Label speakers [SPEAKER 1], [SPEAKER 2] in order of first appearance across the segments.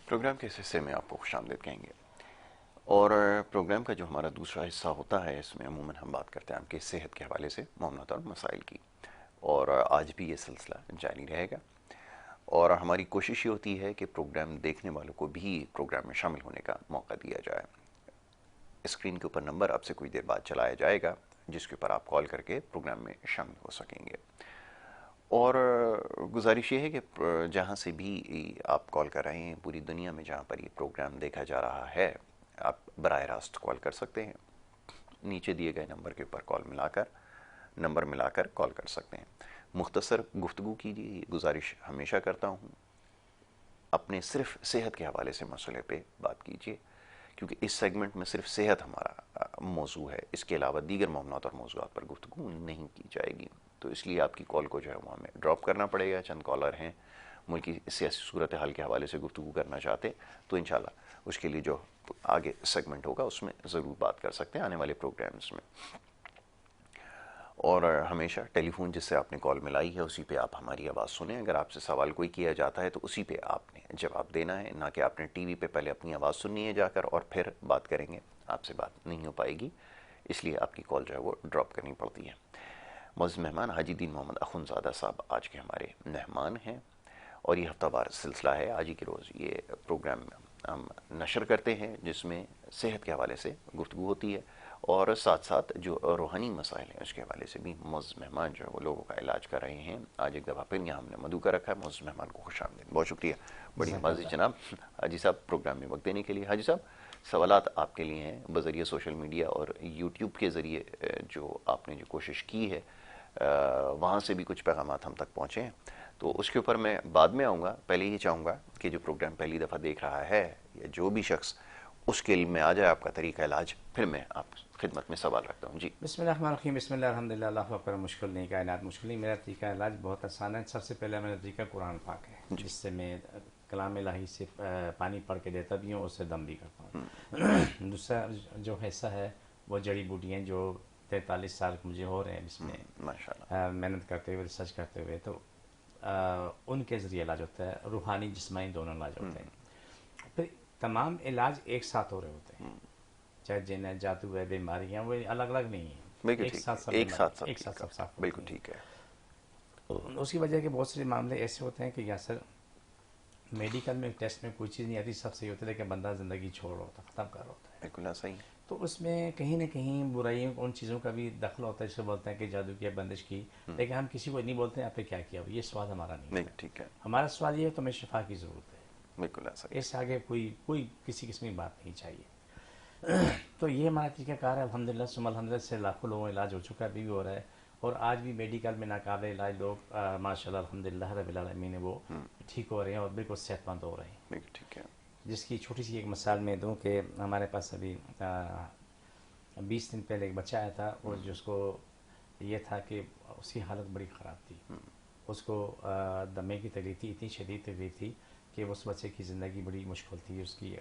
[SPEAKER 1] Programme के इस हिस्से में आपको खुशामदीद कहेंगे। और प्रोग्राम का जो हमारा दूसरा हिस्सा होता है, इसमें अमूमन हम बात करते हैं आपकी सेहत के हवाले से मामलात और मसाइल की। और आज भी ये सिलसिला जारी रहेगा। और हमारी कोशिश ये होती है कि प्रोग्राम देखने वालों को भी प्रोग्राम में शामिल होने का मौका दिया जाए। स्क्रीन के ऊपर नंबर आपसे कुछ देर बाद चलाया जाएगा, जिसके ऊपर आप कॉल करके प्रोग्राम में शामिल हो सकेंगे। और गुजारिश ये है कि जहाँ से भी आप कॉल कर रहे हैं पूरी दुनिया में, जहाँ पर ये प्रोग्राम देखा जा रहा है, आप बराह रास्त कॉल कर सकते हैं। नीचे दिए गए नंबर के ऊपर नंबर मिलाकर कॉल कर सकते हैं। मुख्तसर गुफ्तगू कीजिए, गुजारिश हमेशा करता हूँ। अपने सिर्फ सेहत के हवाले से मसले पे बात कीजिए, क्योंकि इस सेगमेंट में सिर्फ सेहत हमारा मौजू है। इसके अलावा दीगर मामलात और मौज़ूआत पर गुफ्तगू नहीं की जाएगी। तो इसलिए आपकी कॉल को जो है वो हमें ड्रॉप करना पड़ेगा। चंद कॉलर हैं मुल्क की सियासी सूरत हाल के हवाले से गुफ्तगू करना चाहते, तो इंशाल्लाह उसके लिए जो आगे सेगमेंट होगा उसमें ज़रूर बात कर सकते हैं आने वाले प्रोग्राम्स में। और हमेशा टेलीफोन जिससे आपने कॉल मिलाई है उसी पे आप हमारी आवाज़ सुने। अगर आपसे सवाल कोई किया जाता है तो उसी पे आपने जवाब देना है, ना कि आपने टीवी पे पहले अपनी आवाज़ सुननी है जाकर और फिर बात करेंगे। आपसे बात नहीं हो पाएगी, इसलिए आपकी कॉल जो है वो ड्रॉप करनी पड़ती है। मुअज़्ज़ज़ मेहमान हाजी दीन मोहम्मद अख़ुंज़ादा साहब आज के हमारे मेहमान हैं। और ये हफ्तावार सिलसिला है। आज ही के रोज़ ये प्रोग्राम हम नशर करते हैं, जिसमें सेहत के हवाले से गुफ्तगू होती है और साथ साथ जो रूहानी मसाइल हैं उसके हवाले से भी मुअज़्ज़ज़ मेहमान जो है वो लोगों का इलाज कर रहे हैं। आज एक दफ़ा फिर यहाँ हमने मधु का रखा है। मुअज़्ज़ज़ मेहमान को खुशामदीद, बहुत शुक्रिया, बड़ी नवाज़ी जनाब हाजी साहब प्रोग्राम में वक्त देने के लिए। हाजी साहब, सवालात आपके लिए हैं बज़रिए सोशल मीडिया और यूट्यूब के ज़रिए जो आपने जो कोशिश की है वहाँ से भी कुछ पैगामात हम तक पहुँचे हैं, तो उसके ऊपर मैं बाद में आऊँगा। पहले ये चाहूँगा कि जो प्रोग्राम पहली दफ़ा देख रहा है या जो भी शख्स उसके इल्म में आ जाए आपका तरीका इलाज, फिर मैं आप खिदमत में सवाल रखता हूँ जी।
[SPEAKER 2] बिस्मिल्लाहिर्रहमानिर्रहीम, बिस्मिल्लाह अल्हम्दुलिल्लाह, अल्लाहु अकबर, मुश्किल नहीं, कायनात मुश्किल नहीं। मेरा तरीका इलाज बहुत आसान है। सबसे पहले मेरा तरीका कुरान पाक है,
[SPEAKER 1] जी।
[SPEAKER 2] जिससे मैं कलाम इलाही से पानी पढ़ के देता भी हूँ, उससे दम भी करता हूँ। दूसरा जो हिस्सा है वो जड़ी बूटियाँ, जो 43 साल मुझे हो रहे हैं इसमें
[SPEAKER 1] माशाल्लाह।
[SPEAKER 2] मेहनत करते हुए, रिसर्च करते हुए, तो उनके ज़रिए इलाज होता है। रूहानी जिस्मानी दोनों इलाज होते हैं। फिर तमाम इलाज एक साथ हो रहे होते हैं, चाहे जिन है, जादू है, बीमारियाँ, वो अलग अलग नहीं है,
[SPEAKER 1] बिल्कुल
[SPEAKER 2] एक
[SPEAKER 1] ठीक
[SPEAKER 2] साथ सब
[SPEAKER 1] है, एक साथ
[SPEAKER 2] बीमारी
[SPEAKER 1] सब
[SPEAKER 2] एक साथ
[SPEAKER 1] ठीक
[SPEAKER 2] सब
[SPEAKER 1] करते हैं,
[SPEAKER 2] साफ होती
[SPEAKER 1] बिल्कुल
[SPEAKER 2] हैं।
[SPEAKER 1] ठीक है।
[SPEAKER 2] उसकी वजह के बहुत से मामले ऐसे होते हैं कि या सर मेडिकल में टेस्ट में कोई चीज़ नहीं आती, सब सही होता है, लेकिन बंदा ज़िंदगी छोड़ होता, ख़त्म कर होता है।
[SPEAKER 1] बिल्कुल ऐसा ही है।
[SPEAKER 2] तो उसमें कहीं ना कहीं बुराइयों, उन चीज़ों का भी दखल होता है जिसे बोलते हैं कि जादू किया, बंदिश की। लेकिन हम किसी को नहीं बोलते हैं आपने क्या किया, ये सवाल हमारा नहीं
[SPEAKER 1] नहीं
[SPEAKER 2] होता है।
[SPEAKER 1] ठीक है,
[SPEAKER 2] हमारा सवाल ये है तो हमें शिफा की ज़रूरत है।
[SPEAKER 1] बिल्कुल ऐसा ही
[SPEAKER 2] इससे आगे कोई कोई किसी किस्म की बात नहीं चाहिए। तो ये हमारा तरीक़ाकार है। अल्हम्दुलिल्लाह सुम्मा अल्हम्दुलिल्लाह से लाखों लोगों का इलाज हो चुका है, अभी भी हो रहा है। और आज भी मेडिकल में नाकाबिल इलाज लोग माशाल्लाह अल्हम्दुलिल्लाह रब्बिल आलमीन वो
[SPEAKER 1] है।
[SPEAKER 2] ठीक हो रहे हैं और बिल्कुल सेहतमंद हो रहे हैं।
[SPEAKER 1] बिल्कुल ठीक है।
[SPEAKER 2] जिसकी छोटी सी एक मिसाल मैं दूँ कि हमारे पास अभी 20 दिन पहले एक बच्चा आया था, और जिसको ये था कि उसकी हालत बड़ी ख़राब थी। उसको दमे की तकलीफ थी, इतनी शदीद तकलीफ थी कि उस बच्चे की ज़िंदगी बड़ी मुश्किल थी। उसकी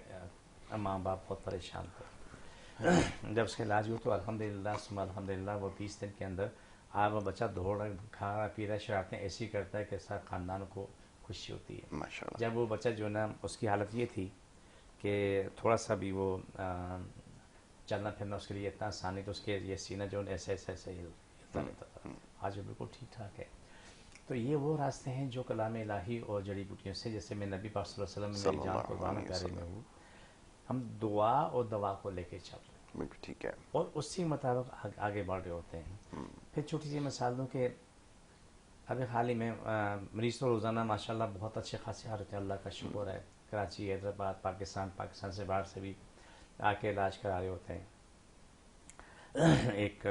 [SPEAKER 2] माँ बाप बहुत परेशान थे। जब उसका इलाज हुआ तो अल्हम्दुलिल्लाह सुम्मा अल्हम्दुलिल्लाह वो 20 दिन के अंदर आज वो बच्चा दौड़ रहा, खा रहा, पी रहा, शरारतें ऐसी करता है कि सारा ख़ानदान को खुशी होती है।
[SPEAKER 1] माशाल्लाह।
[SPEAKER 2] जब वो बच्चा जो ना, उसकी हालत ये थी कि थोड़ा सा भी वो चलना फिरना उसके लिए इतना आसान नहीं, तो उसके ये सीना जो ऐसे ऐसे ऐसे हिलता रहता था। आज वो बिल्कुल ठीक ठाक है। तो ये वो रास्ते हैं जो कलाम इलाही और जड़ी बूटियों से, जैसे मैं नबी पाक सल्लल्लाहु अलैहि वसल्लम में मेरी जान
[SPEAKER 1] सल्लल्लाहु
[SPEAKER 2] कुर्बान
[SPEAKER 1] अलैहि
[SPEAKER 2] प्यारे में
[SPEAKER 1] वसल्लम।
[SPEAKER 2] हूँ, हम दुआ और दवा को लेके चल रहे हैं
[SPEAKER 1] बिल्कुल ठीक है।
[SPEAKER 2] और उसी मुताबिक आगे बढ़ रहे होते हैं। फिर छोटी सी मिसाल दूँ कि अभी हाल ही में मरीज़ तो रोज़ाना माशाल्लाह बहुत अच्छे खासे हालत है, अल्लाह का शुक्र है। कराची, हैदराबाद, पाकिस्तान से बाहर से भी आके इलाज करा रहे होते हैं। एक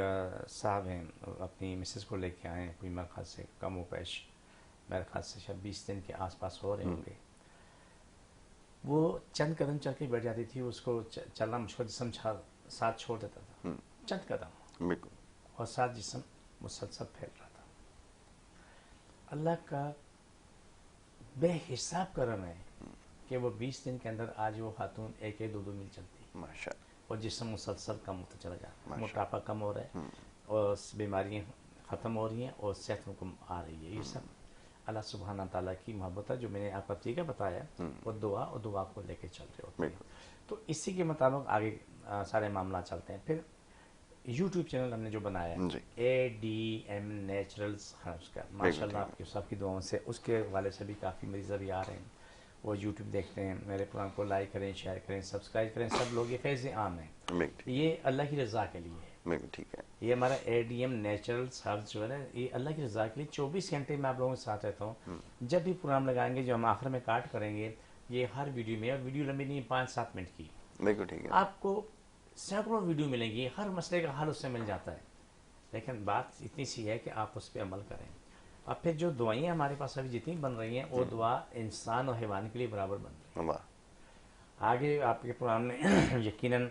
[SPEAKER 2] साहब हैं, अपनी मिसेस को लेके आए हैं, कोई मेरे ख्याल से कम पेश, मेरे ख्याल से शायद 20 दिन के आसपास हो रहे होंगे। वो चंद कदम चल के बैठ जाती थी, उसको चलना मुश्किल, जिसम साथ छोड़ देता था, चंद कदम,
[SPEAKER 1] बिल्कुल।
[SPEAKER 2] और साथ जिसम मुसलसल फैल रहा था। अल्लाह का बेहिसाब करम है कि वो 20 दिन के अंदर आज वो खातून एक एक दो दो मील चलती,
[SPEAKER 1] माशाल्लाह।
[SPEAKER 2] और जिसम मुसलसल कम होता चला जा रहा है,
[SPEAKER 1] माशाल्लाह।
[SPEAKER 2] मोटापा कम हो रहा है, और बीमारियाँ ख़त्म हो रही हैं और सेहत को आ रही है। ये सब अल्लाह सुब्हाना ताला की मोहब्बत है, जो मैंने आपका तरीका बताया वो दुआ को लेके चल रहे होते हैं। तो इसी के मुताबिक आगे सारे मामला चलते हैं। फिर यूट्यूब चैनल हमने जो बनाया है
[SPEAKER 1] जी
[SPEAKER 2] ADM नेचुरल्स है उसका, माशाल्लाह आपकी सबकी दुआओं से उसके वाले से भी काफ़ी मरीज अभी आ रहे हैं, वो यूट्यूब देखते हैं। मेरे प्रोग्राम को लाइक करें, शेयर करें, सब्सक्राइब करें, सब लोग। ये फैज़ आम है, ये अल्लाह की रज़ा के लिए है।
[SPEAKER 1] बिल्कुल ठीक है।
[SPEAKER 2] ये हमारा ADM नेचुरल्स हर्ब्स जो है ना, ये अल्लाह की रज़ा के लिए 24 घंटे मैं आप लोगों के साथ रहता हूँ। जब भी प्रोग्राम लगाएंगे, जो हम आखिर में काट करेंगे, ये हर वीडियो में, और वीडियो लंबी नहीं 5-7 मिनट की,
[SPEAKER 1] बिल्कुल ठीक है।
[SPEAKER 2] आपको सैकड़ों वीडियो मिलेंगी, हर मसले का हल उससे मिल जाता है। लेकिन बात इतनी सी है कि आप उस पर अमल करें। और फिर जो दुआएं हमारे पास अभी जितनी बन रही हैं, वो दुआ इंसान और हैवान के लिए बराबर बन रही है।
[SPEAKER 1] वाह।
[SPEAKER 2] आगे आपके प्रोग्राम में यकीनन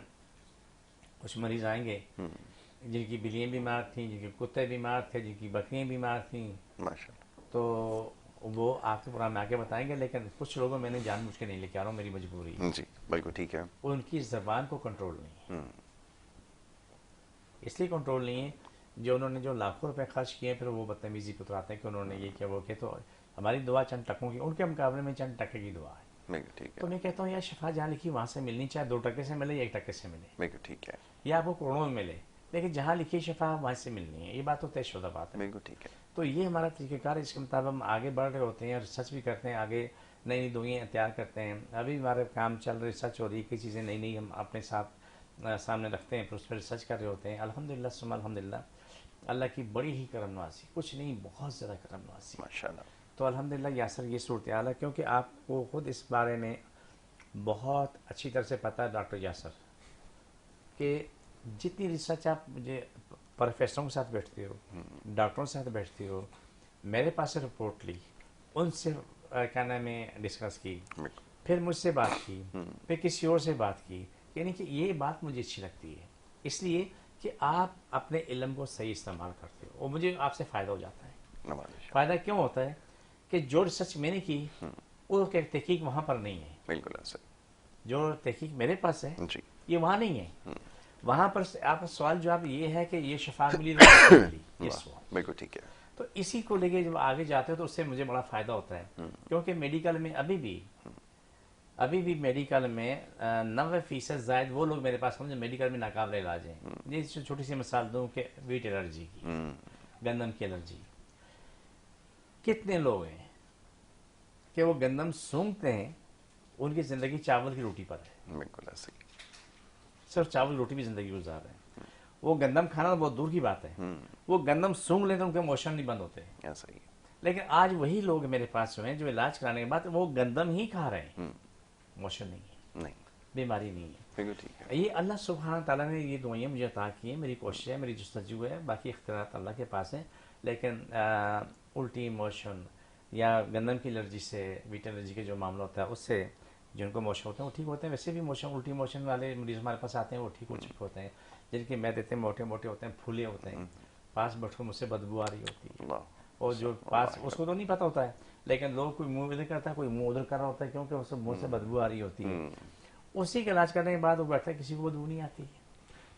[SPEAKER 2] कुछ मरीज आएंगे जिनकी बिल्लियाँ बीमार थी, जिनके कुत्ते बीमार थे, जिनकी बकरियाँ बीमार थी,
[SPEAKER 1] माशाल्लाह।
[SPEAKER 2] तो वो आपके प्रोग्राम में आके बताएंगे। लेकिन कुछ लोगों मैंने जानबूझ के नहीं लेके आ रहा हूँ, मेरी मजबूरी है।
[SPEAKER 1] जी बिल्कुल ठीक है।
[SPEAKER 2] उनकी ज़बान को कंट्रोल नहीं है। इसलिए कंट्रोल नहीं है, जो उन्होंने जो लाखों रुपए खर्च किए, फिर वो बदतमीजी पे उतराते हैं कि उन्होंने ये किया वो किया। तो हमारी दुआ चंद टकों की, उनके मुकाबले में चंद टके की दुआ है।
[SPEAKER 1] बिल्कुल ठीक
[SPEAKER 2] तो
[SPEAKER 1] है।
[SPEAKER 2] मैं कहता हूँ यार, शिफा जहाँ लिखी वहाँ से मिलनी, चाहे 2 टके से मिले या 1 टके से मिले,
[SPEAKER 1] बिल्कुल ठीक है।
[SPEAKER 2] या आपको करोड़ों में मिले, लेकिन जहाँ लिखी शिफा वहाँ से मिलनी है। ये बात तो तयशुदा बात है।
[SPEAKER 1] बिल्कुल ठीक है।
[SPEAKER 2] तो ये हमारा तरीक़ेकार है, इसके मुताबिक हम आगे बढ़ रहे होते हैं, रिसर्च भी करते हैं, आगे नई नई दुआएं तैयार करते हैं। अभी हमारे काम चल रहे, रिसर्च हो रही है, कई चीज़ें नई नई हम अपने साथ सामने रखते हैं, फिर उस पर रिसर्च कर रहे होते हैं। अल्हम्दुलिल्लाह सुम्मा अल्हम्दुलिल्लाह, अल्लाह की बड़ी ही करम नवाज़ी, कुछ नहीं बहुत ज़्यादा करम नवाज़ी।
[SPEAKER 1] माशाल्लाह।
[SPEAKER 2] तो अल्हम्दुलिल्लाह यासर, ये सूरत हाल है, क्योंकि आपको खुद इस बारे में बहुत अच्छी तरह से पता है डॉक्टर यासर, कि जितनी रिसर्च आप मुझे प्रोफेसरों के साथ बैठते हो, डॉक्टरों के साथ बैठते हो, मेरे पास से रिपोर्ट ली, उनसे क्या नाम है डिस्कस की, फिर मुझसे बात की, फिर किसी और से बात की, यानी कि ये बात मुझे अच्छी लगती है, इसलिए कि आप अपने इल्म को सही इस्तेमाल करते हो, और मुझे आपसे फ़ायदा हो जाता है। फ़ायदा क्यों होता है कि जो रिसर्च मैंने की वो तहकीक वहाँ पर नहीं है।
[SPEAKER 1] बिल्कुल ऐसा।
[SPEAKER 2] जो तहकीक मेरे पास है
[SPEAKER 1] जी
[SPEAKER 2] ये वहाँ नहीं है। वहाँ पर आपका सवाल जवाब ये है कि ये शफा मिली मिली, ये सवाल।
[SPEAKER 1] बिल्कुल ठीक है।
[SPEAKER 2] तो इसी को लेके जब आगे जाते हो तो उससे मुझे बड़ा फ़ायदा होता है, क्योंकि मेडिकल में अभी भी मेडिकल में 90% जायद वो लोग मेरे पास जो मेडिकल में नाकाबिल इलाज हैं। ये छोटी सी मिसाल दूँ कि वीट एलर्जी की, गंदम की एलर्जी, कितने लोग हैं कि वो गंदम सूंघते हैं, उनकी ज़िंदगी चावल की रोटी पर है।
[SPEAKER 1] बिल्कुल ऐसे ही।
[SPEAKER 2] सिर्फ चावल रोटी भी ज़िंदगी गुजार रहे हैं। वो गंदम खाना तो बहुत दूर की बात है, वो गंदम सूंघ लेते उनके मोशन नहीं बंद होते।
[SPEAKER 1] ऐसा ही।
[SPEAKER 2] लेकिन आज वही लोग मेरे पास जो हैं, जो इलाज कराने के बाद वो गंदम ही खा रहे हैं, मोशन नहीं है,
[SPEAKER 1] नहीं।
[SPEAKER 2] बीमारी नहीं है।
[SPEAKER 1] बिल्कुल ठीक है।
[SPEAKER 2] ये अल्लाह सुब्हान ताला ने ये दुआएं मुझे अता की हैं, मेरी कोशिश है, मेरी जस्तजू है, बाकी इख्तियारात अल्लाह के पास है। लेकिन उल्टी मोशन या गंदम की एलर्जी से, वीट एलर्जी के जो मामला होता है उससे जिनको मोशन होते हैं वो ठीक होते हैं। वैसे भी मोशन, उल्टी मोशन वाले मरीज हमारे पास आते हैं, वो ठीक हो चुके होते हैं। जिनके मैदे इतने मोटे मोटे होते हैं, फूले होते हैं, पास बैठो मुझसे बदबू आ रही होती है, और जो पास उसको तो नहीं पता होता है, लेकिन लोग कोई मुंह इधर करता है, कोई मुंह उधर कर रहा होता है, क्योंकि उससे मुंह से बदबू आ रही होती है। उसी का इलाज करने के बाद वो बैठता है, किसी को बदबू नहीं आती है।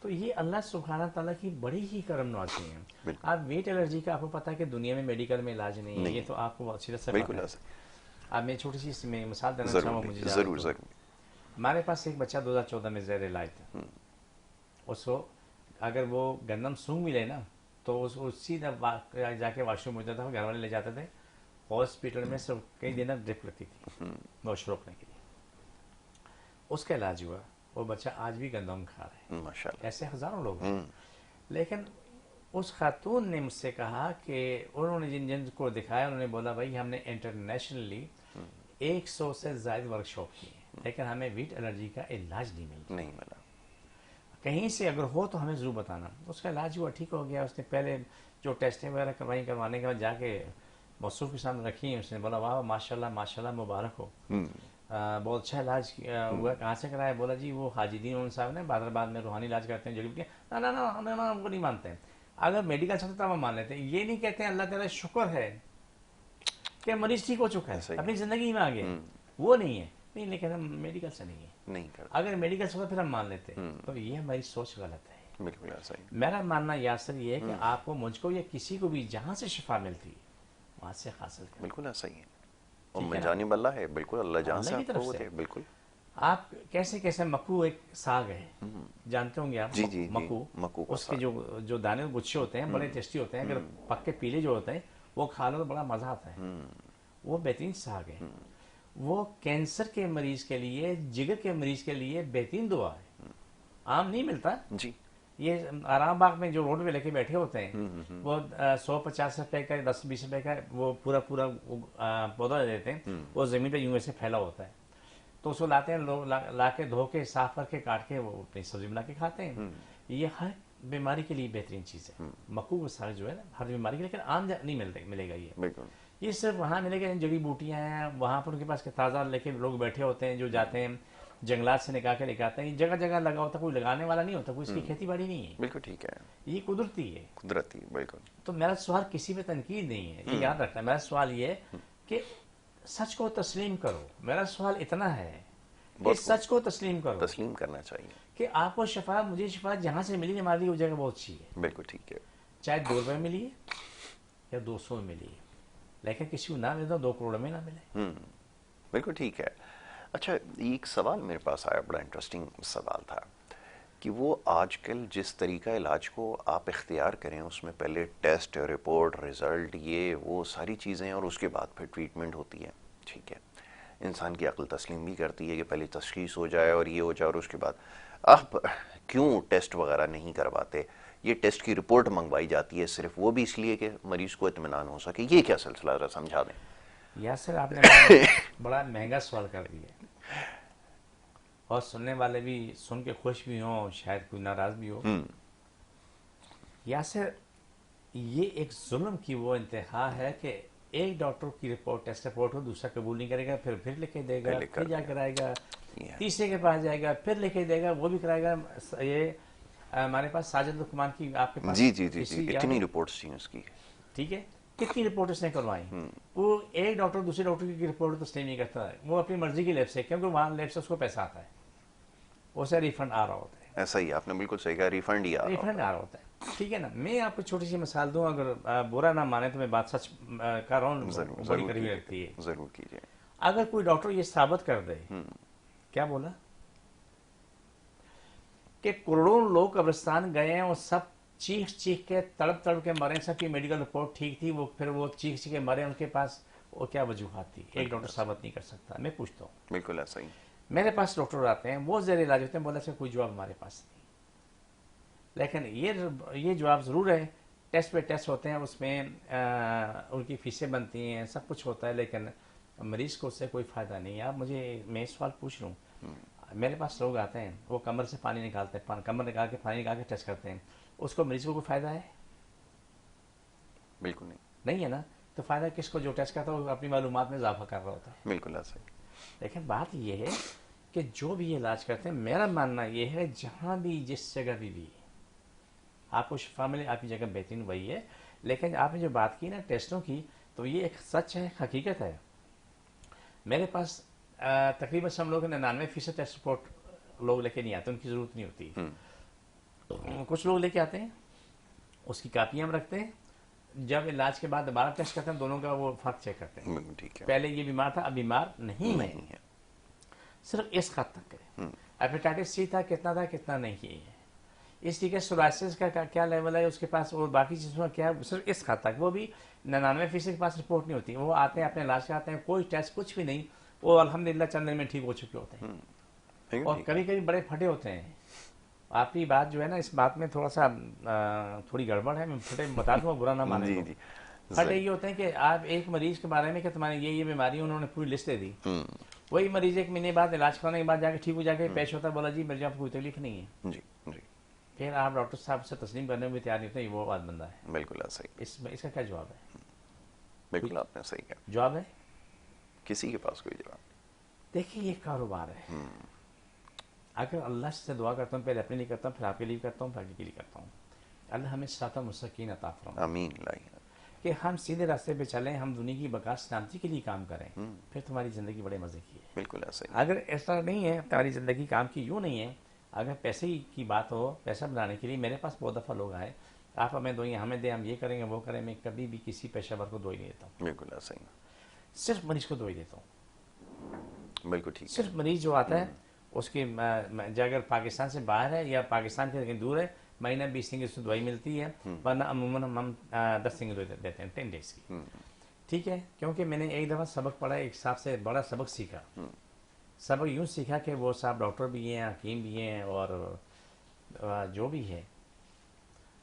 [SPEAKER 2] तो ये अल्लाह सुब्हाना ताला की बड़ी ही करम नवाज़ी हैं। आप वीट एलर्जी का आपको पता है कि दुनिया में मेडिकल में इलाज नहीं है, ये तो आपको अच्छी तरह से पता है। अब मैं छोटी सी मिसाल देना चाहूँगा, मुझे
[SPEAKER 1] जरूर जरूर।
[SPEAKER 2] हमारे पास एक बच्चा 2014 में ज़ेर इलाज था। उसको अगर वो गंदम सूंघ भी ले ना तो उसको सीधा जाके वॉशरूम हो जाता था, घर वाले ले जाते थे हॉस्पिटल में, सिर्फ कई दिन ड्रिप लगती थी वॉश रोकने के लिए। उसका इलाज हुआ, वो बच्चा आज भी गंदम खा रहा है। माशाल्लाह। ऐसे हज़ारों लोग हैं। लेकिन उस खातून ने मुझसे कहा कि उन्होंने जिन जिन को दिखाया, उन्होंने बोला भाई हमने इंटरनेशनली 100 से ज़्यादा वर्कशॉप की, लेकिन हमें वीट एलर्जी का इलाज नहीं मिला। कहीं से अगर हो तो हमें ज़रूर बताना। उसका इलाज हुआ, ठीक हो गया। उसने पहले जो टेस्टें वगैरह करवाने के बाद जाके मौसूफ के सामने रखी, उसने बोला वाह माशाल्लाह माशाल्लाह, मुबारक हो, बहुत अच्छा इलाज हुआ। कहाँ से कराया? बोला जी वो हाजीदीन साहब ने बादराबाद में रूहानी इलाज करते हैं, जड़ी बूटियाँ। ना ना ना ना, हमको नहीं मानते हैं। अगर मेडिकल चलता तो हम मान लेते हैं, ये नहीं कहते हैं अल्लाह ताला शुक्र है कि मरीज ठीक हो चुका है, अपनी ज़िंदगी में आ गया, वो नहीं है। नहीं, लेकिन हम मेडिकल से नहीं है। अगर मेडिकल से होता फिर हम मान लेते, तो ये हमारी सोच गलत है।
[SPEAKER 1] बिल्कुल ऐसा ही।
[SPEAKER 2] मेरा मानना यासर ये है कि आपको, मुझको या किसी को भी जहाँ से शिफा मिलती है वहाँ से हासिल करें।
[SPEAKER 1] बिल्कुल ऐसा ही है। और
[SPEAKER 2] ठीक है
[SPEAKER 1] मैं
[SPEAKER 2] ना,
[SPEAKER 1] जाने वाला है, बिल्कुल अल्लाह जहाँ
[SPEAKER 2] अल्लाह
[SPEAKER 1] से
[SPEAKER 2] की
[SPEAKER 1] आपको
[SPEAKER 2] तरफ
[SPEAKER 1] वो
[SPEAKER 2] से।
[SPEAKER 1] दे, बिल्कुल।
[SPEAKER 2] आप कैसे कैसे, मकू एक साग है, जानते होंगे आप,
[SPEAKER 1] जी जी जी,
[SPEAKER 2] मकू।
[SPEAKER 1] मक्कू का
[SPEAKER 2] उसके
[SPEAKER 1] साग।
[SPEAKER 2] जो जो दाने और गुच्छे होते हैं बड़े टेस्टी होते हैं, अगर पक्के पीले जो होते हैं वो खा लो तो बड़ा मज़ा आता है। वो बेहतरीन साग है। वो कैंसर के मरीज के लिए, जिगर के मरीज के लिए बेहतरीन दुआ है। आम नहीं मिलता
[SPEAKER 1] जी।
[SPEAKER 2] ये। आराम बाग में जो रोड पे लेके बैठे होते हैं वो 150 रुपए का, 10-20 रुपए का वो पूरा पूरा पौधा दे देते हैं। वो ज़मीन पे यूं ऐसे फैला होता है, तो उसको लाते हैं लोग, ला के धो के साफ करके काट के वो अपनी सब्जी बना के खाते हैं। ये हर बीमारी के लिए बेहतरीन चीज़ है। मक्कू का साग जो है ना, हर बीमारी के लिए, लेकिन आम नहीं मिलेगा ये।
[SPEAKER 1] बिल्कुल।
[SPEAKER 2] ये सिर्फ वहाँ मिलेगा, जड़ी बूटियाँ हैं वहाँ पर उनके पास के ताज़ा लेके लोग बैठे होते हैं, जो जाते हैं जंगलात से निकाल के लेके आते हैं। ये जगह जगह लगा होता है, कोई लगाने वाला नहीं होता, कोई इसकी खेती बाड़ी नहीं है,
[SPEAKER 1] बिल्कुल ठीक है।
[SPEAKER 2] ये कुदरती है।
[SPEAKER 1] कुदरती, बिल्कुल।
[SPEAKER 2] तो मेरा सवाल किसी पे तनकीद नहीं है, ये याद रखना। मेरा सवाल ये है कि सच को तस्लीम करो। मेरा सवाल इतना है कि
[SPEAKER 1] बहुत
[SPEAKER 2] सच को तस्लीम करो,
[SPEAKER 1] तस्लीम करना चाहिए।
[SPEAKER 2] कि आपको शफा, मुझे शफा जहाँ से मिली हमारे लिए वो जगह बहुत अच्छी है।
[SPEAKER 1] बिल्कुल ठीक है।
[SPEAKER 2] चाहे 2 रुपये मिली है या 200 में मिली है, लेकिन किसी को ना मिले तो 2 करोड़ में ना मिले।
[SPEAKER 1] बिल्कुल ठीक है। अच्छा, एक सवाल मेरे पास आया, बड़ा इंटरेस्टिंग सवाल था कि वो आजकल जिस तरीका इलाज को आप इख्तियार करें उसमें पहले टेस्ट, रिपोर्ट, रिज़ल्ट, ये वो सारी चीज़ें, और उसके बाद फिर ट्रीटमेंट होती है। ठीक है, इंसान की अक्ल तस्लीम भी करती है कि पहले तशख़ीस हो जाए और ये हो जाए, और उसके बाद आप क्यों टेस्ट वगैरह नहीं करवाते? ये टेस्ट की रिपोर्ट मंगवाई जाती है सिर्फ, वो भी इसलिए कि मरीज़ को इत्मीनान हो सके। ये क्या सिलसिला, ज़रा समझा दें।
[SPEAKER 2] यासर, आपने बड़ा महंगा सवाल कर दिया, और सुनने वाले भी सुन के खुश भी हों, शायद कोई नाराज भी हो। यासर, ये एक जुल्म की वो इंतहा है कि एक डॉक्टर की रिपोर्ट, टेस्ट रिपोर्ट हो, दूसरा कबूल नहीं करेगा, फिर लिखे देगा,
[SPEAKER 1] पहले कर
[SPEAKER 2] फिर जाकर आएगा,
[SPEAKER 1] दिया।
[SPEAKER 2] तीसरे के पास जाएगा, फिर लिखे देगा, वो भी कराएगा। ये हमारे पास साजिद लुकमान की, आपके पास
[SPEAKER 1] जी जी जी जी,
[SPEAKER 2] हिस्ट्री याद
[SPEAKER 1] इतनी
[SPEAKER 2] है?
[SPEAKER 1] रिपोर्ट्स थी उसकी।
[SPEAKER 2] ठीक है, कितनी रिपोर्ट उसने करवाई। वो एक डॉक्टर दूसरे डॉक्टर की रिपोर्ट तो तस्लीम नहीं करता है, वो अपनी मर्जी की लैब से, क्योंकि वहाँ लैब से उसको पैसा आता है, उसे रिफंड आ रहा होता है।
[SPEAKER 1] ऐसा ही, आपने बिल्कुल सही कहा, रिफंड ही आ रहा
[SPEAKER 2] रिफंड
[SPEAKER 1] होता
[SPEAKER 2] आ रहा होता है। ठीक है ना। मैं आपको छोटी सी मिसाल दूं, अगर बुरा ना माने तो मैं बात सच कर रहा
[SPEAKER 1] है।
[SPEAKER 2] हूँ,
[SPEAKER 1] जरूर
[SPEAKER 2] बड़ी
[SPEAKER 1] जरूर
[SPEAKER 2] करीबी लगती है।
[SPEAKER 1] कीजिए, जरूर कीजिए।
[SPEAKER 2] अगर कोई डॉक्टर ये साबित कर दे, क्या बोला, कि करोड़ों लोग कब्रिस्तान गए हैं और सब चीख चीख के, तड़प तड़प के मरे, सबकी मेडिकल रिपोर्ट ठीक थी, वो फिर वो चीख चीख के मरे, उनके पास वो क्या वजूहत थी, एक डॉक्टर साबित नहीं कर सकता। मैं पूछता हूँ,
[SPEAKER 1] बिल्कुल ऐसा ही।
[SPEAKER 2] मेरे पास डॉक्टर आते हैं, वो ज़ेर इलाज होते हैं, बोला से कोई जवाब हमारे पास नहीं, लेकिन ये जवाब ज़रूर है। टेस्ट पे टेस्ट होते हैं, उसमें उनकी फीसें बनती हैं, सब कुछ होता है, लेकिन मरीज़ को उससे कोई फ़ायदा नहीं है। आप मुझे, मैं सवाल पूछ लूँ, मेरे पास लोग आते हैं, वो कमर से पानी निकालते हैं, कमर निकाल के पानी निकाल के टेस्ट करते हैं, उसको मरीज़ को कोई फ़ायदा है?
[SPEAKER 1] बिल्कुल नहीं।
[SPEAKER 2] नहीं है ना। तो फ़ायदा किसको, जो टेस्ट करता है वो अपनी मालूमात में इजाफा कर रहा होता है।
[SPEAKER 1] बिल्कुल ऐसा ही।
[SPEAKER 2] लेकिन बात यह है कि जो भी इलाज करते हैं, मेरा मानना यह है जहाँ भी, जिस जगह भी आपको शिफा मिले, आपकी जगह बेहतरीन वही है। लेकिन आपने जो बात की ना टेस्टों की, तो ये एक सच है, हकीकत है। मेरे पास तकरीबन सब लोग 99% टेस्ट रिपोर्ट लोग लेके नहीं आते, उनकी ज़रूरत नहीं होती। कुछ लोग लेके आते हैं, उसकी कापियाँ हम रखते हैं, जब इलाज के बाद दोबारा टेस्ट करते हैं, दोनों का वो फ़र्क चेक करते हैं।
[SPEAKER 1] बिल्कुल ठीक है।
[SPEAKER 2] पहले ये बीमार था, अब बीमार नहीं है,
[SPEAKER 1] नहीं है।
[SPEAKER 2] सिर्फ इस हद तक है। हेपेटाइटिस सी था, कितना नहीं है, इस तरीके सोराइसिस का क्या लेवल है उसके पास, और बाकी चीज़ों का क्या है, सिर्फ इस हद तक। वो भी 99% के पास रिपोर्ट नहीं होती। वो आते हैं, अपने इलाज कराते हैं, कोई टेस्ट कुछ भी नहीं, वो अल्हम्दुलिल्लाह चंद दिन में ठीक हो चुके होते हैं।
[SPEAKER 1] बिल्कुल
[SPEAKER 2] और
[SPEAKER 1] ठीक
[SPEAKER 2] कभी कभी बड़े फटे होते हैं। आपकी बात जो है ना, इस बात में थोड़ा सा थोड़ी गड़बड़ है, मैं फटे बता दूंगा, बुरा ना
[SPEAKER 1] है।
[SPEAKER 2] माने
[SPEAKER 1] जी
[SPEAKER 2] तो।
[SPEAKER 1] जी।
[SPEAKER 2] फटे ये होते हैं कि आप एक मरीज के बारे में कि तुम्हारी ये बीमारी, उन्होंने पूरी लिस्ट दे दी, वही मरीज 1 महीने बाद इलाज कराने के बाद जाके ठीक हो जाके पेश होता है, बोला जी मेरे आपको कोई तकलीफ नहीं है।
[SPEAKER 1] जी जी।
[SPEAKER 2] फिर आप डॉक्टर साहब से तस्लीम करने में भी तैयार नहीं होते, ये वो बात बंदा है।
[SPEAKER 1] बिल्कुल ऐसा ही।
[SPEAKER 2] इसका क्या जवाब है?
[SPEAKER 1] बिल्कुल आपने सही कहा।
[SPEAKER 2] जवाब है,
[SPEAKER 1] किसी के पास कोई जवाब
[SPEAKER 2] देखिए ये कारोबार है। अगर अल्लाह से दुआ करता हूँ, पहले अपने लिए करता हूँ, फिर आपके लिए करता हूँ, फिर आगे के लिए करता हूँ, अल्लाह हमें सिरातल मुस्तकीम अता
[SPEAKER 1] नहीं।
[SPEAKER 2] फरमाए,
[SPEAKER 1] आमीन लाई।
[SPEAKER 2] कि हम सीधे रास्ते पे चलें, हम दुनिया की बका सलामती के लिए काम करें, फिर तुम्हारी ज़िंदगी बड़े मज़े की है।
[SPEAKER 1] बिल्कुल ऐसा ही।
[SPEAKER 2] अगर ऐसा नहीं है, तुम्हारी ज़िंदगी काम की यूँ नहीं है, अगर पैसे की बात हो, पैसा बनाने के लिए, मेरे पास बहुत दफ़ा लोग आए, आप हमें दवाइयाँ हमें दें, हम ये करेंगे वो करें। मैं कभी भी किसी पेशेवर को दवाई नहीं देता हूँ,
[SPEAKER 1] बिल्कुल ऐसा ही।
[SPEAKER 2] सिर्फ मरीज को दवाई देता हूँ।
[SPEAKER 1] बिल्कुल ठीक है।
[SPEAKER 2] सिर्फ मरीज जो आता है उसकी जो अगर पाकिस्तान से बाहर है या पाकिस्तान से कहीं दूर है, महीना 20 दिन की उसको दवाई मिलती है, वरना अमूमन हम 10 दिन की दवाई देते हैं, 10 डेज की। ठीक है, क्योंकि मैंने एक दफ़ा सबक पढ़ा, एक साहब से बड़ा सबक सीखा। सबक यूँ सीखा कि वो साहब डॉक्टर भी हैं, हकीम भी हैं, और जो भी है,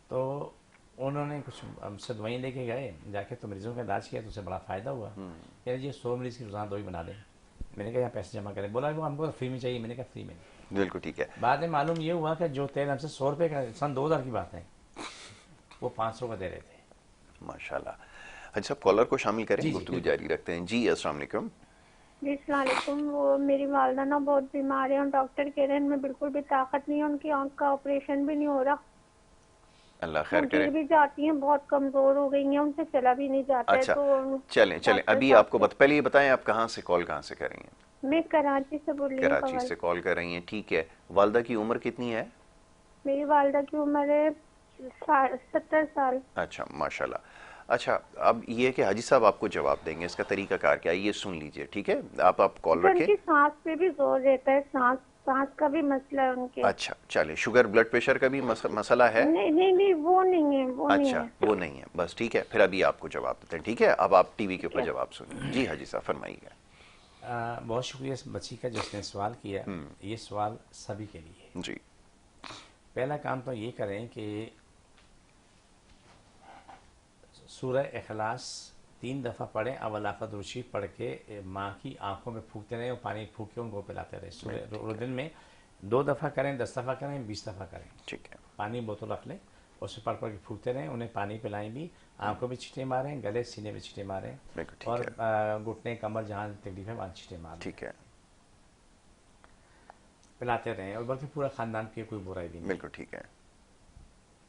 [SPEAKER 2] तो उन्होंने कुछ हमसे दवाई लेके गए, जाके तो मरीजों का इलाज किया, तो उससे बड़ा फ़ायदा हुआ। कह रहे जी 100 मरीज़ की रोज़ाना दवाई बना दें। मैंने कहा यहाँ पैसे जमा करें। बोला वो हमको फ्री में चाहिए। मैंने कहा फ्री में नहीं।
[SPEAKER 1] बिल्कुल ठीक है।
[SPEAKER 2] बाद में मालूम ये हुआ कि जो तेल हमसे 100 रुपये का, सन 2000 की बात है, वो 500 का दे रहे थे।
[SPEAKER 1] माशाल्लाह। अच्छा साहब, कॉलर को शामिल करें,
[SPEAKER 2] जी जी
[SPEAKER 1] गुफ्तगू
[SPEAKER 2] बिल्कुल।
[SPEAKER 1] जारी रखते हैं। जी अस्सलाम वालेकुम।
[SPEAKER 3] जी अस्सलाम वालेकुम। वो मेरी वालदा ना बहुत बीमार है और डॉक्टर कह रहे हैं इनमें बिल्कुल भी ताकत नहीं है, उनकी आंख का ऑपरेशन भी नहीं हो रहा।
[SPEAKER 1] अल्लाह
[SPEAKER 3] वो
[SPEAKER 1] खैर करे।
[SPEAKER 3] गिर भी जाती हैं, बहुत कमजोर हो गई हैं, उनसे चला भी नहीं जाता है।
[SPEAKER 1] अच्छा,
[SPEAKER 3] तो
[SPEAKER 1] चलें चलें,
[SPEAKER 3] डॉक्टर
[SPEAKER 1] अभी
[SPEAKER 3] साहब
[SPEAKER 1] आपको
[SPEAKER 3] से,
[SPEAKER 1] पहले ये बताएं आप कहाँ से कॉल कहाँ से कर रही हैं?
[SPEAKER 3] मैं कराची से बोल रही हूँ
[SPEAKER 1] कराची
[SPEAKER 3] कवल।
[SPEAKER 1] से कॉल कर रही हैं, ठीक है। वालदा की उम्र कितनी है?
[SPEAKER 3] मेरी वालदा की उम्र है 70 साल।
[SPEAKER 1] अच्छा माशाल्लाह। अच्छा, अब ये है कि हाजी साहब आपको जवाब देंगे, इसका तरीकाकार क्या है ये सुन लीजिए, ठीक है। आप कॉल
[SPEAKER 3] अच्छा,
[SPEAKER 1] रखें।
[SPEAKER 3] उनकी सांस पे भी जोर रहता है, सांस सांस का भी मसला है उनके।
[SPEAKER 1] अच्छा चलिए, शुगर ब्लड प्रेशर का भी मसला है?
[SPEAKER 3] नहीं नहीं नहीं, वो नहीं है, वो नहीं
[SPEAKER 1] अच्छा
[SPEAKER 3] है।
[SPEAKER 1] वो नहीं है, बस ठीक है। फिर अभी आपको जवाब देते हैं, ठीक है। अब आप टीवी के
[SPEAKER 3] ठीक
[SPEAKER 1] ऊपर
[SPEAKER 3] है।
[SPEAKER 1] जवाब सुनिए। जी हाजी साहब फरमाइए।
[SPEAKER 2] बहुत शुक्रिया इस बच्ची का जिसने सवाल किया। ये सवाल सभी के लिए है।
[SPEAKER 1] जी
[SPEAKER 2] पहला काम तो ये करें कि सूरह इखलास 3 दफ़ा पढ़ें, अवल आखिर रुचि पढ़ के माँ की आंखों में फूकते रहें और पानी फूक के उनको पिलाते रहें। सूरह दिन में 2 दफ़ा करें, 10 दफ़ा करें, 20 दफ़ा करें।
[SPEAKER 1] ठीक है।
[SPEAKER 2] पानी बोतल रख लें, उससे पढ़ पढ़ के फूकते रहें, उन्हें पानी पिलाएं भी। आंखों में छींटे मारें, गले सीने में छींटे मारें,
[SPEAKER 1] बिल्कुल ठीक
[SPEAKER 2] और
[SPEAKER 1] है।
[SPEAKER 2] घुटने कमर जहाँ तकलीफ है वहाँ छींटे मारें,
[SPEAKER 1] ठीक है।
[SPEAKER 2] पिलाते रहें। और बल्कि पूरा ख़ानदान की कोई बुराई भी नहीं।
[SPEAKER 1] बिल्कुल ठीक है।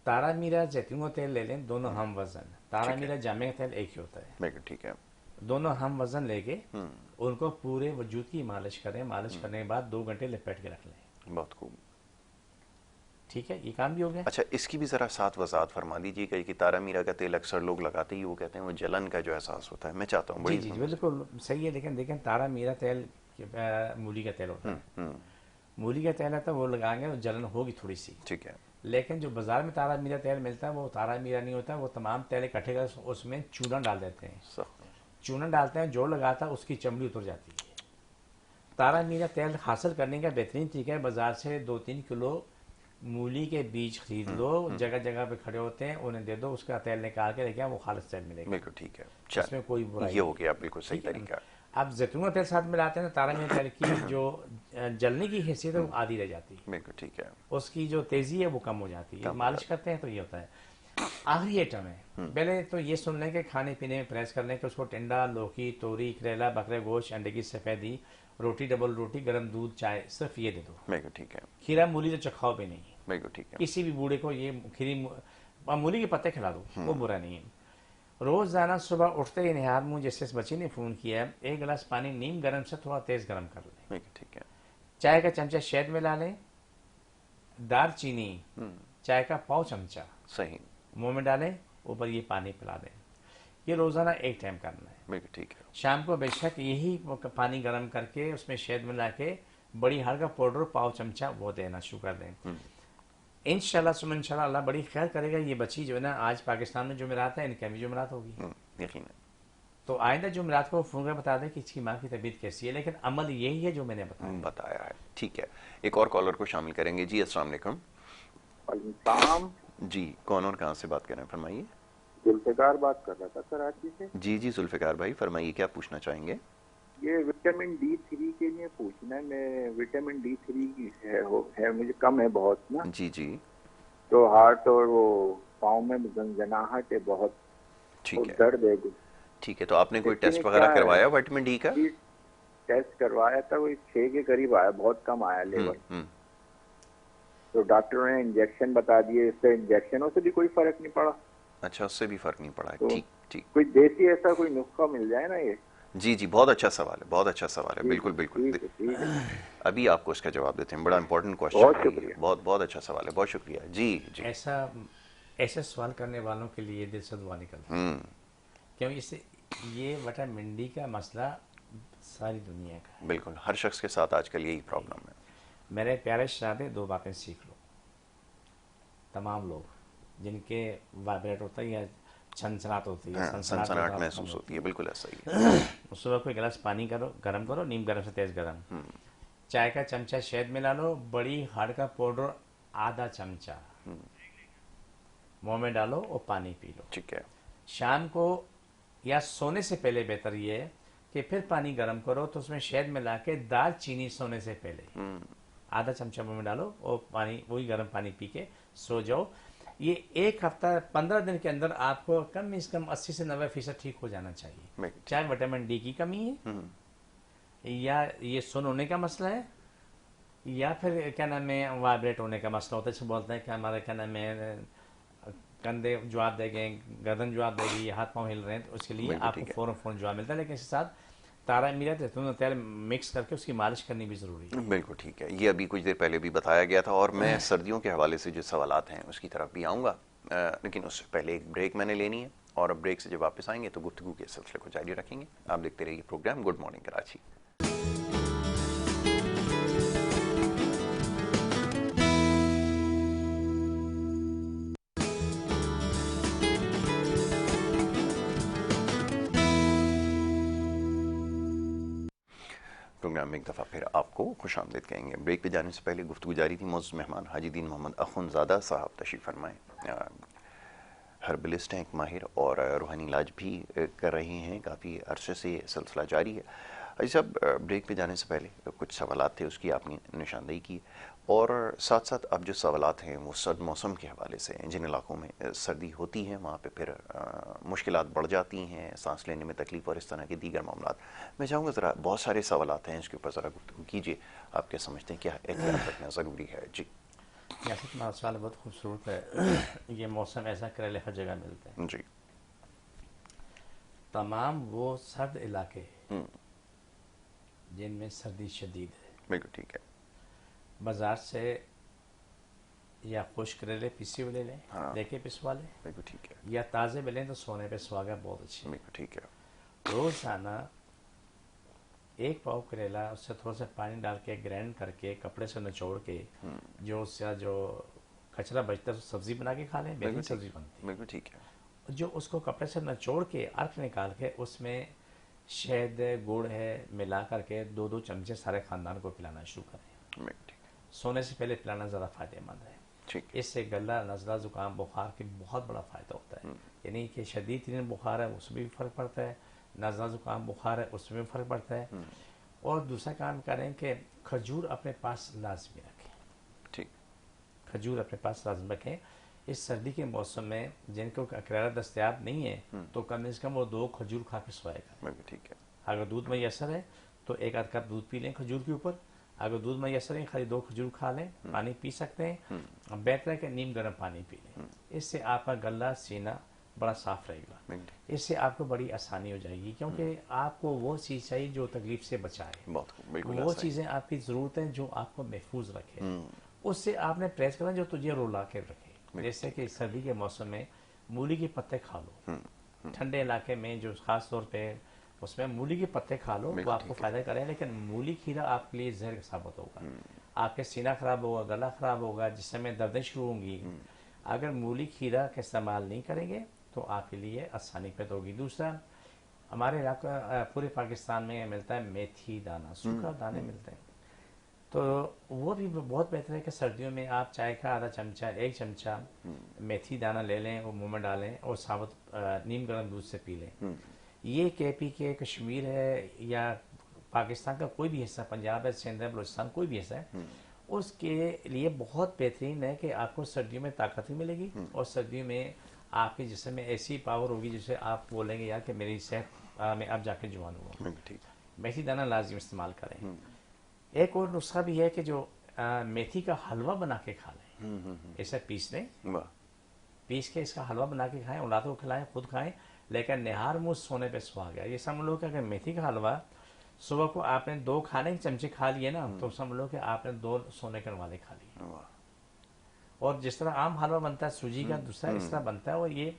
[SPEAKER 2] तारा मीरा जैतून का तेल ले लें, दोनों हम वज़न। तारा
[SPEAKER 1] ठीक है।
[SPEAKER 2] मीरा जामे का तेल एक ही होता है।
[SPEAKER 1] बिल्कुल ठीक है।
[SPEAKER 2] दोनों हम वज़न लेके उनको पूरे वजूद की मालिश करें। मालिश करने के बाद 2 घंटे लपेट के रख लें।
[SPEAKER 1] बहुत खूब।
[SPEAKER 2] ठीक है, ये काम भी हो गया।
[SPEAKER 1] अच्छा, इसकी भी ज़रा साथ वजाहत फरमा दीजिएगा कि तारा मीरा का तेल अक्सर लोग लगाते ही वो कहते हैं वो जलन का जो एहसास होता है। मैं चाहता हूँ
[SPEAKER 2] जी
[SPEAKER 1] बड़ी
[SPEAKER 2] जी बिल्कुल सही है, लेकिन देखें तारा मीरा तेल मूली का तेल होता है। मूली का तेल है तो वो लगाएंगे तो जलन होगी थोड़ी सी।
[SPEAKER 1] ठीक है।
[SPEAKER 2] लेकिन जो बाजार में तारा मीरा तेल मिलता है वो तारा मीरा नहीं होता। वो तमाम तेल इकट्ठे कर उसमें चूना डाल देते हैं। चूना डालते हैं, जो लगाता है उसकी चमड़ी उतर जाती है। तारा मीरा तेल हासिल करने का बेहतरीन तरीका है, बाजार से 2-3 किलो मूली के बीज खरीद लो, जगह जगह पे खड़े होते हैं, उन्हें दे दो, उसका तेल निकाल के लेके वो खालिस तेल मिलेगा।
[SPEAKER 1] बिल्कुल ठीक है।
[SPEAKER 2] इसमें कोई बुराई
[SPEAKER 1] ये हो गया बिल्कुल सही
[SPEAKER 2] ठीक है।
[SPEAKER 1] तरीका।
[SPEAKER 2] आप जैतून का तेल साथ मिलाते हैं तो तारा मीरा तेल की जो जलने की हैसियत है वो आधी रह जाती है।
[SPEAKER 1] बिल्कुल ठीक है।
[SPEAKER 2] उसकी जो तेजी है वो कम हो जाती है।
[SPEAKER 1] कम हो
[SPEAKER 2] मालिश करते हैं तो ये होता है। आखिरी आइटम है, पहले तो ये सुन लें कि खाने पीने में प्रेस कर लें कि उसको टिंडा, लौकी, तोरी, करेला, बकरे गोश्त, अंडे की सफ़ेदी, रोटी, डबल रोटी, गर्म दूध, चाय, सिर्फ ये दे दो।
[SPEAKER 1] बिल्कुल ठीक है।
[SPEAKER 2] खीरा मूली तो चखाओ भी नहीं।
[SPEAKER 1] बिल्कुल ठीक है।
[SPEAKER 2] किसी भी बूढ़े को ये मूली के पत्ते खिला दो, वो बुरा नहीं है। रोजाना सुबह उठते ही निहार मुंह, जैसे इस बच्ची ने फ़ोन किया है, 1 गिलास पानी नीम गर्म से थोड़ा तेज़ गर्म कर लें।
[SPEAKER 1] बिल्कुल ठीक है।
[SPEAKER 2] चाय का चमचा शहद मिला लें, दार चीनी चाय का पाव चमचा
[SPEAKER 1] सही।
[SPEAKER 2] मुंह में डालें, ऊपर ये पानी पिला दें। ये रोज़ाना एक टाइम करना है।
[SPEAKER 1] बिल्कुल ठीक है।
[SPEAKER 2] शाम को बेशक यही पानी गर्म करके उसमें शहद मिला के बड़ी हार का पाउडर पाव चमचा वो देना शुरू कर दें। इंशाल्लाह सुम इंशाल्लाह अल्लाह बड़ी खैर करेगा। ये बच्ची जो है ना, आज पाकिस्तान में जुमेरात है, इनके भी जुमेरात होगी।
[SPEAKER 1] यकीनन।
[SPEAKER 2] तो आइंदा जुमेरात को फ़ोन कर बता दें कि इसकी माँ की तबीयत कैसी है, लेकिन अमल यही है जो मैंने
[SPEAKER 1] बताया है। ठीक है, एक और कॉलर को शामिल करेंगे। जी अस्सलाम वालेकुम।
[SPEAKER 4] वालेकुम।
[SPEAKER 1] जी कौन और कहाँ से बात कर रहे हैं, फरमाइए।
[SPEAKER 4] जुल्फिकार बात कर रहा था कराची से।
[SPEAKER 1] जी जी जुल्फिकार भाई फरमाइए, क्या पूछना चाहेंगे?
[SPEAKER 4] ये विटामिन D3 के लिए पूछना है। मैं विटामिन D3 है मुझे कम है बहुत ना।
[SPEAKER 1] जी जी
[SPEAKER 4] तो हार्ट और वो पाँव में झंझनाहट है बहुत,
[SPEAKER 1] ठीक है।
[SPEAKER 4] दर्द है।
[SPEAKER 1] ठीक है, तो आपने कोई
[SPEAKER 4] देखिए
[SPEAKER 1] टेस्ट वगैरह करवाया विटामिन डी का?
[SPEAKER 4] टेस्ट करवाया था, वो 6 के करीब आया, बहुत कम आया लेवल। तो डॉक्टर ने इंजेक्शन बता दिए, इससे इंजेक्शनों से भी कोई फर्क नहीं पड़ा।
[SPEAKER 1] अच्छा, उससे भी फर्क नहीं पड़ा है।
[SPEAKER 4] तो
[SPEAKER 1] ठीक ठीक।
[SPEAKER 4] कोई देसी ऐसा कोई नुस्खा मिल जाए ना ये।
[SPEAKER 1] जी जी बहुत अच्छा सवाल है, बहुत अच्छा सवाल है। बिल्कुल बिल्कुल,
[SPEAKER 4] ठीक है।
[SPEAKER 1] अभी आपको इसका जवाब देते हैं। बड़ा इंपॉर्टेंट
[SPEAKER 4] बहुत
[SPEAKER 1] क्वेश्चन है,
[SPEAKER 4] शुक्रिया।
[SPEAKER 1] बहुत बहुत अच्छा सवाल है, बहुत शुक्रिया। जी जी।
[SPEAKER 2] ऐसा ऐसे सवाल करने वालों के लिए दिल से दुआ निकलती है, क्योंकि इससे ये विटामिन डी का मसला सारी दुनिया का है।
[SPEAKER 1] बिल्कुल, हर शख्स के साथ आजकल यही प्रॉब्लम है।
[SPEAKER 2] मेरे प्यारे शहजादे, दो बातें सीख लो। तमाम लोग जिनके वाइब्रेट होता है या छनछनाहट होती है,
[SPEAKER 1] हाँ,
[SPEAKER 2] सनसनाहट
[SPEAKER 1] सनसनाहट
[SPEAKER 2] कम
[SPEAKER 1] महसूस
[SPEAKER 2] होती
[SPEAKER 1] होती है, बिल्कुल ऐसा ही है।
[SPEAKER 2] है। सुबह को एक गिलास पानी करो, गर्म करो, नीम गर्म से तेज गर्म, चाय का चमचा शहद मिला लो, बड़ी हार्ड का पाउडर आधा चमचा मुंह में डालो और पानी पी लो।
[SPEAKER 1] ठीक है।
[SPEAKER 2] शाम को या सोने से पहले बेहतर ये है कि फिर पानी गर्म करो तो उसमें शहद मिला के दालचीनी सोने से पहले आधा चमचा मुंह में डालो और पानी, वही गर्म पानी पी के सो जाओ। ये एक हफ्ता 15 दिन के अंदर आपको कम से कम 80 से 90% ठीक हो जाना चाहिए। चाहे विटामिन डी की कमी है या ये सुन होने का मसला है या फिर क्या नाम है वाइब्रेट होने का मसला होता है। जैसे बोलते हैं कि हमारे क्या नाम है कंधे जवाब देंगे, गर्दन जवाब देगी, हाथ पांव हिल रहे हैं, तो उसके लिए आपको फौरन जवाब मिलता है। लेकिन इसके साथ तारा मीरा तेल मिक्स करके उसकी मालिश करनी भी ज़रूरी है।
[SPEAKER 1] बिल्कुल ठीक है। ये अभी कुछ देर पहले भी बताया गया था और मैं सर्दियों के हवाले से जो सवालात हैं उसकी तरफ भी आऊँगा, लेकिन उससे पहले एक ब्रेक मैंने लेनी है और अब ब्रेक से जब वापस आएंगे तो गुफ्तगू के सिलसिले को जारी रखेंगे। आप देखते रहिए programme good morning Karachi. Programme में एक दफ़ा फिर आपको खुश आमदीद कहेंगे। ब्रेक पे जाने से पहले गुफ्तगू जारी थी। मौजूद मेहमान हाजी दीन मोहम्मद अखुनज़ादा साहब तशरीफ़ फरमाएँ। हर्बलिस्ट हैं, एक माहिर, और रूहानी इलाज भी कर रहे हैं। काफ़ी अरसे से ये सिलसिला जारी है। अजी साहब, ब्रेक पे जाने से पहले कुछ सवालात थे, उसकी आपने निशानदेही की, और साथ साथ अब जो सवालात हैं वो सर्द मौसम के हवाले से हैं। जिन इलाकों में सर्दी होती है वहाँ पे फिर मुश्किलात बढ़ जाती हैं, सांस लेने में तकलीफ और इस तरह के दीगर मामलात। मैं चाहूँगा ज़रा, बहुत सारे सवालात हैं, इसके ऊपर ज़रा गुफ्तगू कीजिए। आप क्या समझते हैं, क्या एहतियात रखना ज़रूरी है? जी
[SPEAKER 2] जैसे तुम्हारा सवाल बहुत खूबसूरत है। ये मौसम ऐसा करेले हर जगह मिलते हैं।
[SPEAKER 1] जी।
[SPEAKER 2] तमाम वो सर्द इलाके जिनमें सर्दी शदीद है,
[SPEAKER 1] बिल्कुल ठीक है,
[SPEAKER 2] बाजार से या खुश्क करेले पिसे हुए ले लें,
[SPEAKER 1] हाँ,
[SPEAKER 2] लेके पिसवा लें,
[SPEAKER 1] बिल्कुल ठीक है,
[SPEAKER 2] या ताज़े मिलें तो सोने पे सुहागा बहुत अच्छी।
[SPEAKER 1] बिल्कुल ठीक है।
[SPEAKER 2] रोज़ाना एक पाव करेला उससे थोड़ा सा पानी डाल के ग्राइंड करके कपड़े से निचोड़ के जो उसका जो कचरा बचता है सब्जी बना के खा लें, बेहतरीन सब्जी बनती है।
[SPEAKER 1] बिल्कुल ठीक है।
[SPEAKER 2] जो उसको कपड़े से निचोड़ के अर्क निकाल के उसमें शहद गुड़ है मिला करके 2-2 चमचे सारे ख़ानदान को पिलाना शुरू करें। सोने से पहले पिलाना ज़्यादा फ़ायदेमंद है। इससे गला, नज़ला, ज़ुकाम, बुखार के बहुत बड़ा फ़ायदा होता है। यानी कि शदीद तरीन बुखार है उसमें भी फ़र्क पड़ता है, नज़ला ज़ुकाम बुखार है उसमें भी फ़र्क पड़ता है। और दूसरा काम करें कि खजूर अपने पास लाजमी रखें। ठीक, खजूर अपने पास लाजमी रखें। इस सर्दी के मौसम में जिनको करेला दस्तयाब नहीं है तो कम से कम वो 2 खजूर खा के सोएगा।
[SPEAKER 1] ठीक है।
[SPEAKER 2] अगर दूध मैसर है तो 1 आध कप दूध पी लें खजूर के ऊपर। अगर दूध मैसर है खाली 2 खजूर खा लें, पानी पी सकते हैं। बेहतर है कि नीम गर्म पानी पी लें। इससे आपका गला, सीना बड़ा साफ रहेगा। इससे आपको बड़ी आसानी हो जाएगी, क्योंकि आपको वो चीज़ चाहिए जो तकलीफ से बचाए। वो चीज़ें आपकी ज़रूरत है जो आपको महफूज रखे। उससे आपने प्रेस करना जो तुझे रुला के रखे। जैसे कि सर्दी के मौसम में मूली के पत्ते खा लो। ठंडे इलाके में जो खास तौर पे उसमें मूली के पत्ते खा लो, वो आपको फ़ायदा करें। लेकिन मूली खीरा आपके लिए जहर साबित होगा। आपके सीना खराब होगा, गला खराब होगा, जिस समय दर्दें शुरू होंगी। अगर मूली खीरा का इस्तेमाल नहीं करेंगे तो आपके लिए आसानी पैदा होगी। दूसरा, हमारे इलाका पूरे पाकिस्तान में मिलता है मेथी दाना, सूखा दाने मिलते हैं, तो वो भी बहुत बेहतर है कि सर्दियों में आप चाय का आधा चमचा, 1 चमचा मेथी दाना ले लें और मुंह में डालें और साबुत नीम गर्म दूध से पी लें। ये KP के कश्मीर है या पाकिस्तान का कोई भी हिस्सा, पंजाब है, सिंध है, बलूचिस्तान, कोई भी हिस्सा है, उसके लिए बहुत बेहतरीन है कि आपको सर्दियों में ताकत भी मिलेगी और सर्दियों में आपके जिस्म में ऐसी पावर होगी जिससे आप बोलेंगे यार कि मेरी सेहत में अब जाके जवान हुआ। मेथी दाना लाजिम इस्तेमाल करें। एक और नुस्खा भी है कि जो मेथी का हलवा बना के खा लें। इसे पीस लें, पीस के इसका हलवा बना के खाएं, औलाद को खिलाएं, खुद खाएं, लेकिन निहार मुँह सोने पे सुहा गया। ये समझ लो कि अगर मेथी का हलवा सुबह को आपने 2 खाने के चमचे खा लिए ना, तो समझ लो कि आपने 2 सोने के वाले खा लिए। और जिस तरह आम हलवा बनता है सूजी का, दूसरा इस तरह बनता है, और ये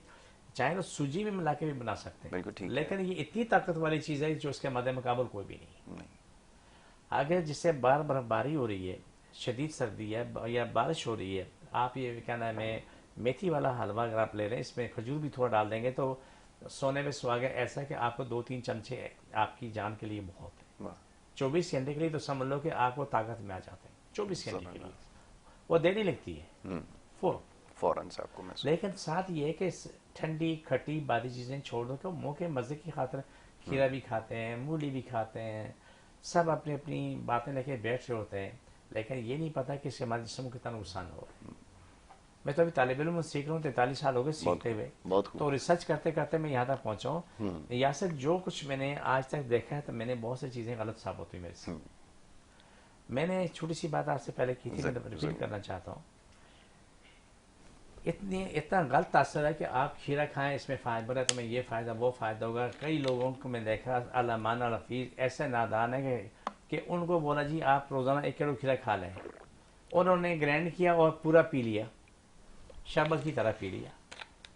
[SPEAKER 2] चाहे तो सूजी में मिला के भी बना सकते
[SPEAKER 1] बिल्कुल ठीक
[SPEAKER 2] हैं,
[SPEAKER 1] है।
[SPEAKER 2] लेकिन ये इतनी ताकत वाली चीज़ है जो उसके मद्दे मुकाबल कोई भी नहीं।
[SPEAKER 1] नहीं,
[SPEAKER 2] अगर जिससे बार बर्फबारी हो रही है, शदीद सर्दी है या बारिश हो रही है, आप ये क्या नाम है मेथी वाला हलवा अगर आप ले रहे हैं, इसमें खजूर भी थोड़ा डाल देंगे तो सोने में सुहागा, ऐसा कि आपको 2-3 चमचे आपकी जान के लिए बहुत है।
[SPEAKER 1] वाह,
[SPEAKER 2] 24 घंटे के लिए तो समझ लो कि आपको ताकत में आ जाते हैं 24 घंटे के लिए,
[SPEAKER 1] ज़बरदस्त।
[SPEAKER 2] वो देरी लगती है फुल।
[SPEAKER 1] फौरन से आपको महसूस।
[SPEAKER 2] लेकिन साथ ये है कि ठंडी खट्टी बादी चीज़ें छोड़ दो कि मुँह के मज़े की खातिर खीरा भी खाते हैं, मूली भी खाते हैं, सब अपनी अपनी बातें लेके बैठ रहे होते हैं, लेकिन ये नहीं पता कि इससे हमारे जिस्म को कितना नुकसान हो। मैं तो अभी तालिब इल्म सीख रहा हूँ, 43 साल हो गए सीखते हुए,
[SPEAKER 1] बहुत खूब।
[SPEAKER 2] तो रिसर्च करते करते मैं यहाँ तक पहुँचा हूँ। या से जो कुछ मैंने आज तक देखा है, तो मैंने बहुत सी चीज़ें गलत साबित हुई मेरे से। मैंने एक छोटी सी बात आपसे पहले की थी, मैं रिपीट करना चाहता हूँ। इतना गलत असर है कि आप खीरा खाएं, इसमें फाइबर है, तुम्हें ये फ़ायदा वो फ़ायदा होगा। कई लोगों को मैं देखा अलामान रफ़ीज़ ऐसे नादान है कि उनको बोला जी आप रोज़ाना 1 किलो खीरा खा लें, उन्होंने ग्राइंड किया और पूरा पी लिया, शरबत की तरह पी लिया,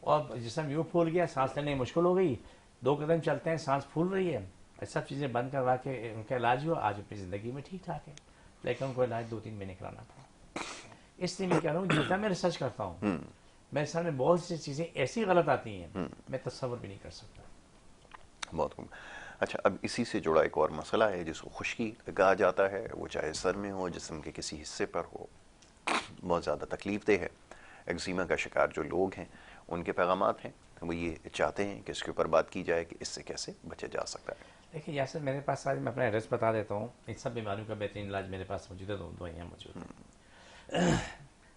[SPEAKER 2] और जिसम यूँ फूल गया, सांस लेने मुश्किल हो गई, 2 कदम चलते हैं सांस फूल रही है। सब चीज़ें बंद करवा के उनका इलाज हुआ, आज अपनी ज़िंदगी में ठीक ठाक है, लेकिन उनको इलाज 2-3 महीने कराना पड़ा। इसलिए मैं कह रहा हूँ जितना मैं रिसर्च करता हूँ, मेरे सामने बहुत सी चीज़ें ऐसी गलत आती हैं मैं तस्वर भी नहीं कर सकता।
[SPEAKER 1] बहुत खूब। अच्छा, अब इसी से जुड़ा एक और मसला है जिसको खुश्की कहा जाता है, वो चाहे सर में हो, जिस्म के किसी हिस्से पर हो, बहुत ज़्यादा तकलीफ देह है। एक्जिमा का शिकार जो लोग हैं उनके पैगामात हैं, वो ये चाहते हैं कि इसके ऊपर बात की जाए कि इससे कैसे बचा जा सकता है।
[SPEAKER 2] देखिए यासर, मेरे पास आज मैं अपना एड्रेस बता देता हूँ। इन सब बीमारियों का बेहतरीन इलाज मेरे पास मौजूद है, दवाइयाँ मौजूद हैं।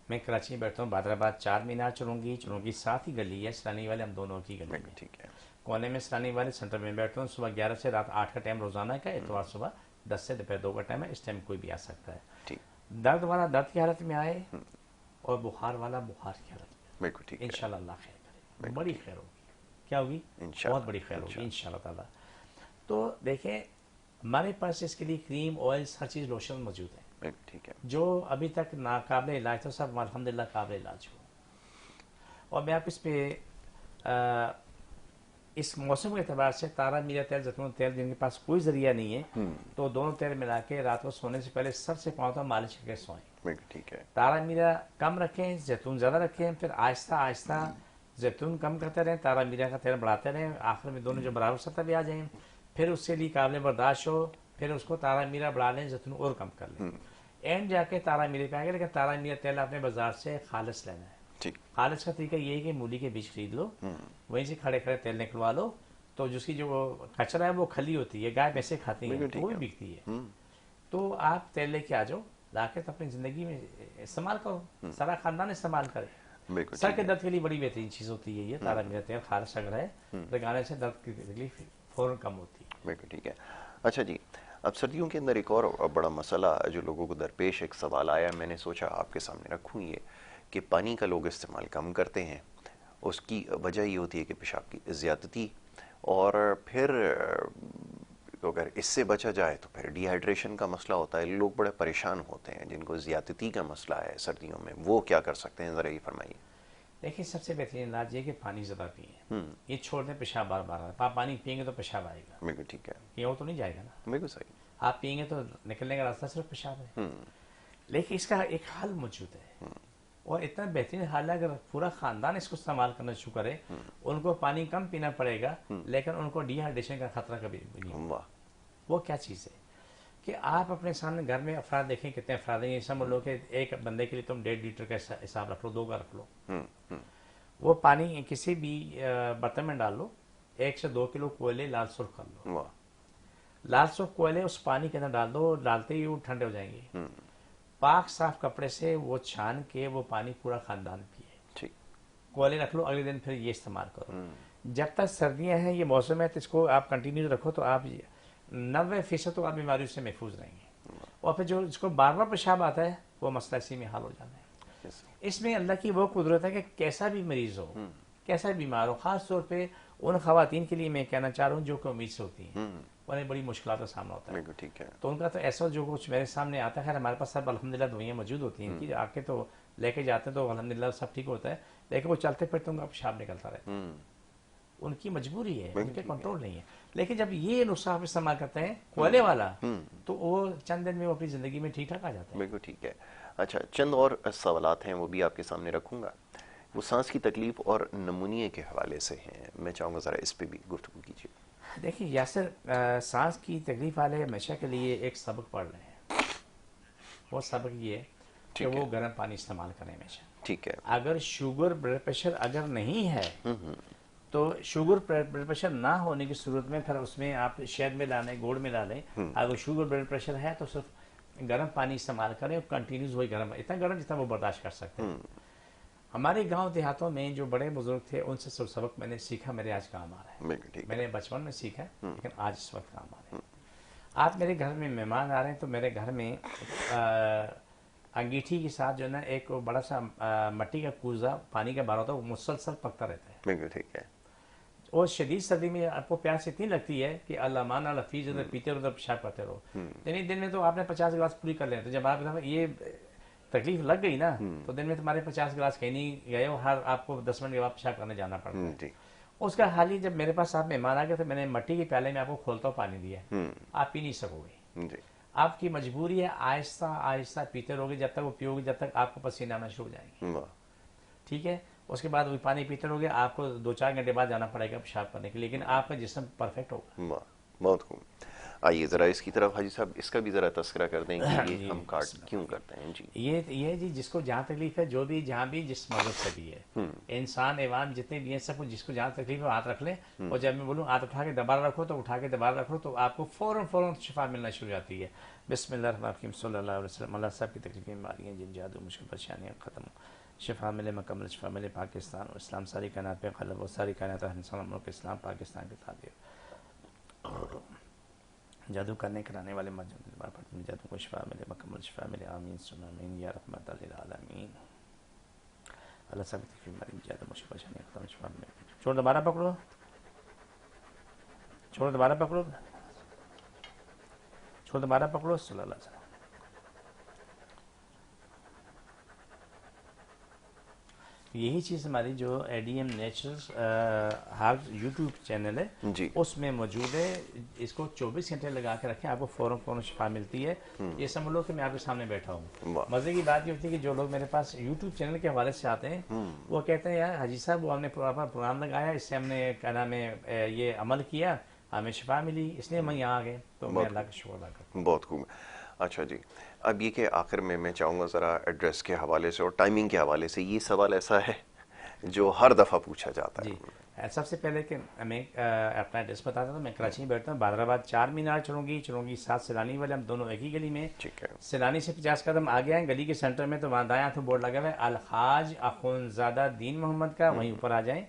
[SPEAKER 2] मैं कराची में बैठता हूँ, बादराबाद 4 मीनार चुरूंगी साथ ही गली है सलानी वाले, हम दोनों की गली में,
[SPEAKER 1] ठीक है।
[SPEAKER 2] कोने में सलानी वाले सेंटर में बैठता हूँ। सुबह 11 से रात 8 का टाइम रोजाना का, इतवार सुबह 10 से दोपहर 2 का टाइम है, इस टाइम कोई भी आ सकता है।
[SPEAKER 1] ठीक,
[SPEAKER 2] दर्द वाला दर्द की हालत में आए और बुखार वाला बुखार की हालत में,
[SPEAKER 1] बिल्कुल ठीक है।
[SPEAKER 2] इंशाल्लाह अल्लाह खैर करे, बड़ी खैर होगी। क्या होगी?
[SPEAKER 1] इंशाल्लाह,
[SPEAKER 2] बहुत बड़ी खैर होगी इंशाल्लाह ताला। तो देखें, हमारे पास इसके लिए क्रीम, ऑयल्स, हर चीज़, लोशन मौजूद है।
[SPEAKER 1] बिल्कुल ठीक है।
[SPEAKER 2] जो अभी तक नाकाबिल इलाज था, सब अल्हम्दुलिल्लाह काबिल इलाज हो। और मैं आप इस पे इस मौसम के अतबार से तारा मीरा तेल, जैतून तेल, जिनके पास कोई जरिया नहीं है, तो दोनों तेल मिला के रात को सोने से पहले सर से पाँव तक मालिश करके सोएं।
[SPEAKER 1] बिल्कुल ठीक है।
[SPEAKER 2] तारा मीरा कम रखें, जैतून ज़्यादा रखें, फिर आहिस्ता आहिस्ता जैतून कम करते रहें, तारा मीरा का तेल बढ़ाते रहें, आखिर में दोनों जो बराबर सतह पे आ जाएं, फिर उससे लिए काबिल बर्दाश्त हो, फिर उसको तारा मीरा बढ़ा लें, जैतून और कम कर लें, एंड जाके तारा मीरे पे आएंगे। लेकिन तारा मीरा तेल आपने बाजार से खालिस लेना है।
[SPEAKER 1] ठीक,
[SPEAKER 2] खालिस का तरीका ये है कि मूली के बीज खरीद लो, वहीं से खड़े खड़े तेल निकलवा लो, तो जिसकी जो कचरा है वो खली होती है, गाय भैंसे खाती हैं, तो वो भी बिकती है। तो आप तेल लेके आ जाओ, लाके तो अपनी ज़िंदगी में इस्तेमाल करो, सारा ख़ानदान इस्तेमाल करे।
[SPEAKER 1] बिल्कुल
[SPEAKER 2] सर
[SPEAKER 1] ठीक
[SPEAKER 2] के
[SPEAKER 1] है।
[SPEAKER 2] दर्द के लिए बड़ी बेहतरीन चीज़ होती है ये तारा मीरा तेल, खालिस अगर है लगाने से दर्द की तकलीफ फ़ौरन कम होती है।
[SPEAKER 1] बिल्कुल ठीक है। अच्छा जी, अब सर्दियों के अंदर एक और बड़ा मसला जो लोगों को दरपेश, एक सवाल आया, मैंने सोचा आपके सामने रखूँ, ये कि पानी का लोग इस्तेमाल कम करते हैं। उसकी वजह ये होती है कि पेशाब की ज़्यादती, और फिर अगर इससे बचा जाए तो फिर डिहाइड्रेशन का मसला होता है। लोग बड़े परेशान होते हैं जिनको ज़्यादती का मसला है सर्दियों में, वो क्या कर सकते हैं, ज़रा ये फरमाइए।
[SPEAKER 2] देखिए, सबसे बेहतरीन इलाज ये कि पानी ज़्यादा पिए, ये छोड़ दें पेशाब बार बार। आप पानी पियेंगे तो पेशाब आएगा,
[SPEAKER 1] बिल्कुल ठीक है।
[SPEAKER 2] ये तो नहीं जाएगा ना।
[SPEAKER 1] बिल्कुल सही।
[SPEAKER 2] आप पियेंगे तो निकलने का रास्ता सिर्फ पेशाब है। लेकिन इसका एक हल मौजूद है, और इतना बेहतरीन हाल है, अगर पूरा ख़ानदान इसको इस्तेमाल करना शुरू करे, उनको पानी कम पीना पड़ेगा, लेकिन उनको डिहाइड्रेशन का खतरा कभी नहीं।
[SPEAKER 1] वाह,
[SPEAKER 2] वो क्या चीज़ है कि आप अपने सामने घर में अफराद देखें, कितने अफराद हैं। ये समझ लो कि एक बंदे के लिए तुम 1.5 लीटर का हिसाब रख लो, 2 का रख लो। वो पानी किसी भी बर्तन में डाल लो, 1 से 2 किलो कोयले लाल सुर्ख कर लो।
[SPEAKER 1] वाह,
[SPEAKER 2] लाल सुर्ख कोयले उस पानी के अंदर डाल दो, डालते ही वो ठंडे हो जाएंगे। पाक साफ कपड़े से वो छान के वो पानी पूरा खानदान पिए।
[SPEAKER 1] ठीक,
[SPEAKER 2] कोयले रख लो, अगले दिन फिर ये इस्तेमाल करो। जब तक सर्दियां हैं, ये मौसम है, तो इसको आप कंटिन्यू रखो, तो आप 90% तो आप बीमारियों से महफूज रहेंगे। और फिर जो जिसको बार बार पेशाब आता है, वो मसला इसी में हल हो जाता है। इसमें अल्लाह की वो कुदरत है कि कैसा भी मरीज हो, कैसा भी बीमार हो, खास तौर पे उन खवातीन के लिए मैं कहना चाह रहा हूँ जो कि उम्मीद से होती हैं, उन्हें बड़ी मुश्किल का सामना होता है।
[SPEAKER 1] ठीक है।
[SPEAKER 2] तो उनका तो ऐसा जो कुछ मेरे सामने आता है, हमारे पास सब अल्हम्दुलिल्लाह दवाइयाँ मौजूद होती हैं कि आके तो लेके जाते हैं तो अल्हम्दुलिल्लाह सब ठीक होता है, लेकिन वो चलते फिरते उनका पेशाब निकलता रहता है। उनकी मजबूरी है, उनके कंट्रोल नहीं है। लेकिन जब ये नुस्खा आप इस्तेमाल करते हैं कोयले वाला, तो वो चंद दिन में वो अपनी ज़िंदगी में ठीक ठाक आ जाते हैं।
[SPEAKER 1] बिल्कुल ठीक है। अच्छा, चंद और सवालात हैं वो भी आपके सामने रखूँगा। वो सांस की तकलीफ़ और नमूनिए के हवाले से हैं, मैं चाहूँगा ज़रा इस पे भी गुफ्तगू कीजिए।
[SPEAKER 2] देखिए यासर, सांस की तकलीफ वाले हमेशा के लिए एक सबक पढ़ रहे हैं। वो सबक ये है कि
[SPEAKER 1] ठीक
[SPEAKER 2] वो
[SPEAKER 1] है।
[SPEAKER 2] गर्म पानी इस्तेमाल करें हमेशा।
[SPEAKER 1] ठीक है।
[SPEAKER 2] अगर शुगर ब्लड प्रेशर अगर नहीं है तो शुगर ब्लड प्रेशर ना होने की सूरत में फिर उसमें आप शहद में डालें, गुड़ में डालें। अगर शुगर ब्लड प्रेशर है तो सिर्फ गर्म पानी इस्तेमाल करें और कंटिन्यूस वही गर्म, इतना गर्म जितना वो बर्दाश्त कर सकते हैं। हमारे गांव देहातों में जो बड़े बुजुर्ग थे उनसे सब सबक मैंने सीखा, मेरे आज काम आ रहा है।
[SPEAKER 1] बिल्कुल ठीक है।
[SPEAKER 2] मैंने बचपन में सीखा लेकिन आज इस वक्त काम आ रहा है। आप मेरे घर में मेहमान आ रहे हैं तो मेरे घर में अंगीठी के साथ जो है ना एक बड़ा सा मट्टी का कूजा पानी का बार होता है, वो मुसलसल पकता रहता है।
[SPEAKER 1] बिल्कुल ठीक है।
[SPEAKER 2] और शदीद सर्दी में आपको प्यास इतनी लगती है कि अल्लाह माना लफीज उधर पीते रहो, उधर पेशाब करते रहो। दिन में तो आपने 50 गिलास पूरी कर लेते, जब आप ये तकलीफ लग गई ना तो दिन में तुम्हारे 50 गिलास कहीं नहीं गए हो, हर आपको 10 मिनट के बाद पेशाब करने जाना पड़ता है।
[SPEAKER 1] जी।
[SPEAKER 2] उसका हाल ही जब मेरे पास आप मेहमान आ गए तो मैंने मट्टी के प्याले में आपको खोलता हुआ पानी दिया, आप पी नहीं सकोगे।
[SPEAKER 1] जी।
[SPEAKER 2] आपकी मजबूरी है, आहिस्ता आहिस्ता पीते रहोगे, जब तक वो पियोगे जब तक आपको पसीना आना शुरू हो जाएंगे।
[SPEAKER 1] वाह।
[SPEAKER 2] ठीक है, उसके बाद वही पानी पीते रहोगे, आपको 2-4 घंटे बाद जाना पड़ेगा पेशाब करने के लिए, लेकिन आपका जिस्म परफेक्ट होगा।
[SPEAKER 1] वाह, बहुत खूब। आइए ज़रा इसकी तरफ हाजी साहब इसका भी ज़रा तस्करा कर दें कि ये
[SPEAKER 2] जी,
[SPEAKER 1] हम काट क्यों करते हैं। जी।
[SPEAKER 2] ये जी जिसको जहाँ तकलीफ है, जो भी जहाँ भी जिस मदद से भी है, इंसान एवान जितने भी हैं सबको जिसको जहाँ तकलीफ है हाथ रख लें, और जब मैं बोलूँ हाथ उठा के दोबारा रखो तो उठा के दोबारा रखो तो आपको फौरन शिफा मिलना शुरू हो जाती है। बिस्मिल्लाहिर्रहमानिर्रहीम सल्लल्लाहु अलैहि वसल्लम। अल्लाह सब की तकलीफें, बीमारियाँ, जिन जादू मुश्किल परेशानियाँ ख़त्म, शिफा मिले, मकम्मल शिफा मिले पाकिस्तान और इस्लाम सारी कायनात पे ग़लबा, और सारी कायनात इंसान मुल्क इस्लाम पाकिस्तान के साथ और जादू करने कराने वाले मजदूर जादू को शिफा मिले, मकम्मल शिफा मिले, आमीन सुन आमीन या रहमत लिल आलमीन। अल्लाह सब की बीमारी, जादू मुश्किल परेशानी खत्म, शिफा मिले। छोड़ दोबारा पकड़ो, छोड़ दोबारा पकड़ो, छोड़ दोबारा पकड़ो। सल्लल्लाहु अलैहि वसल्लम। यही चीज़ हमारी जो ADM naturals herbs YouTube channel है
[SPEAKER 1] जी।
[SPEAKER 2] उसमें मौजूद है। इसको 24 घंटे लगा के रखें, आपको फौरन शिफा मिलती है। ये समझ लो कि मैं आपके सामने बैठा हूँ।
[SPEAKER 1] वाह।
[SPEAKER 2] मज़े की बात ये होती है कि जो लोग मेरे पास यूट्यूब चैनल के हवाले से आते हैं वो कहते हैं यार हाजी साहब वो हमने प्रोग्राम लगाया, इससे हमने क्या नाम है ये अमल किया, हमें शिफा मिली, इसलिए हम यहाँ आ गए। तो मैं अल्लाह का शुक्र अदा करता हूँ।
[SPEAKER 1] बहुत खूब। अच्छा जी, अब ये कि आखिर में मैं चाहूँगा ज़रा एड्रेस के हवाले से और टाइमिंग के हवाले से, ये सवाल ऐसा है जो हर दफ़ा पूछा जाता है।
[SPEAKER 2] जी, सबसे पहले कि मैं अपना एड्रेस बताता हूँ। मैं कराची में बैठता हूँ, बादराबाद 4 मीनार चढ़ूंगी 7 सैलानी वाले, हम दोनों एक ही गली में।
[SPEAKER 1] ठीक है।
[SPEAKER 2] सैलानी से 50 कदम आगे आए, गली के सेंटर में तो वहाँ दायां तो बोर्ड लगा हुआ है अलहाज अखुनज़ादा दीन मोहम्मद का, वहीं ऊपर आ जाएं।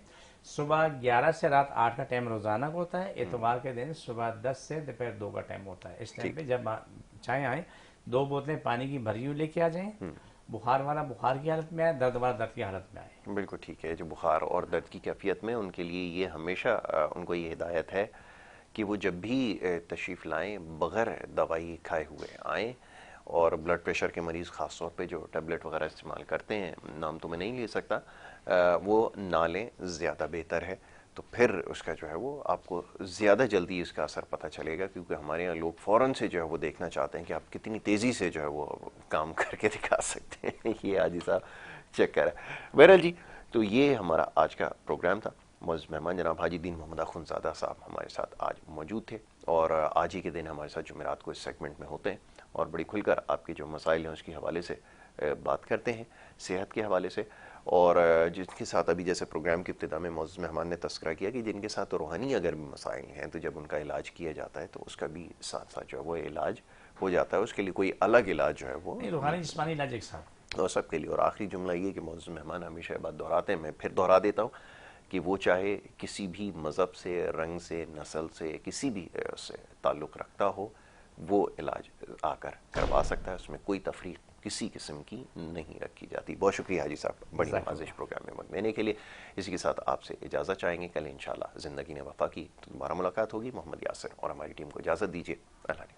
[SPEAKER 2] सुबह 11 से रात 8 का टाइम रोज़ाना का होता है, एतवार के दिन सुबह 10 से दोपहर 2 का टाइम होता है। इस टाइम पे जब चाहे आए 2 बोतलें पानी की भरी हुई लेके आ जाएं। बुखार वाला बुखार की हालत में आए, दर्द वाला दर्द की हालत में आए।
[SPEAKER 1] बिल्कुल ठीक है। जो बुखार और दर्द की कैफियत में उनके लिए ये हमेशा उनको ये हिदायत है कि वो जब भी तशरीफ़ लाएं बग़ैर दवाई खाए हुए आएँ। और ब्लड प्रेशर के मरीज़ ख़ास तौर पे जो टैबलेट वगैरह इस्तेमाल करते हैं, नाम तो मैं नहीं ले सकता, वो ना लें, ज़्यादा बेहतर है। तो फिर उसका जो है वो आपको ज़्यादा जल्दी इसका असर पता चलेगा, क्योंकि हमारे यहाँ लोग फ़ौरन से जो है वो देखना चाहते हैं कि आप कितनी तेज़ी से जो है वो काम करके दिखा सकते हैं। ये हाजी साहब चक्कर है। बहरहाल जी, तो ये हमारा आज का प्रोग्राम था। मुअज़्ज़ज़ मेहमान जनाब हाजी दीन मोहम्मद अख़ुनज़ादा साहब हमारे साथ आज मौजूद थे, और आज ही के दिन हमारे साथ जुमेरात को इस सेगमेंट में होते हैं और बड़ी खुलकर आपके जो मसाइल हैं उसके हवाले से बात करते हैं, सेहत के हवाले से। और जिनके साथ अभी जैसे प्रोग्राम की इब्तिदा में मुअज़्ज़ज़ मेहमान ने तस्करा किया कि जिनके साथ रूहानी अगर भी मसाइल हैं तो जब उनका इलाज किया जाता है तो उसका भी साथ साथ जो है वो इलाज हो जाता है, उसके लिए कोई अलग इलाज जो है वो
[SPEAKER 2] रूहानी जिस्मानी इलाज एक साथ
[SPEAKER 1] और सबके लिए। और आखिरी जुमला ये कि मुअज़्ज़ज़ मेहमान हमेशा बात दोहराते हैं, मैं फिर दोहरा देता हूँ कि वो चाहे किसी भी मज़हब से, रंग से, नस्ल से, किसी भी से ताल्लुक़ रखता हो, वो इलाज आकर करवा सकता है, उसमें कोई तफरीक किसी किस्म की नहीं रखी जाती। बहुत शुक्रिया हाजी साहब बड़ी नवाजिश प्रोग्राम में वक्त देने के लिए। इसी के साथ आपसे इजाज़त चाहेंगे, कल इंशाल्लाह ज़िंदगी ने वफ़ा की तो दोबारा मुलाकात होगी। मोहम्मद यासिर और हमारी टीम को इजाज़त दीजिए। अल्लाह ने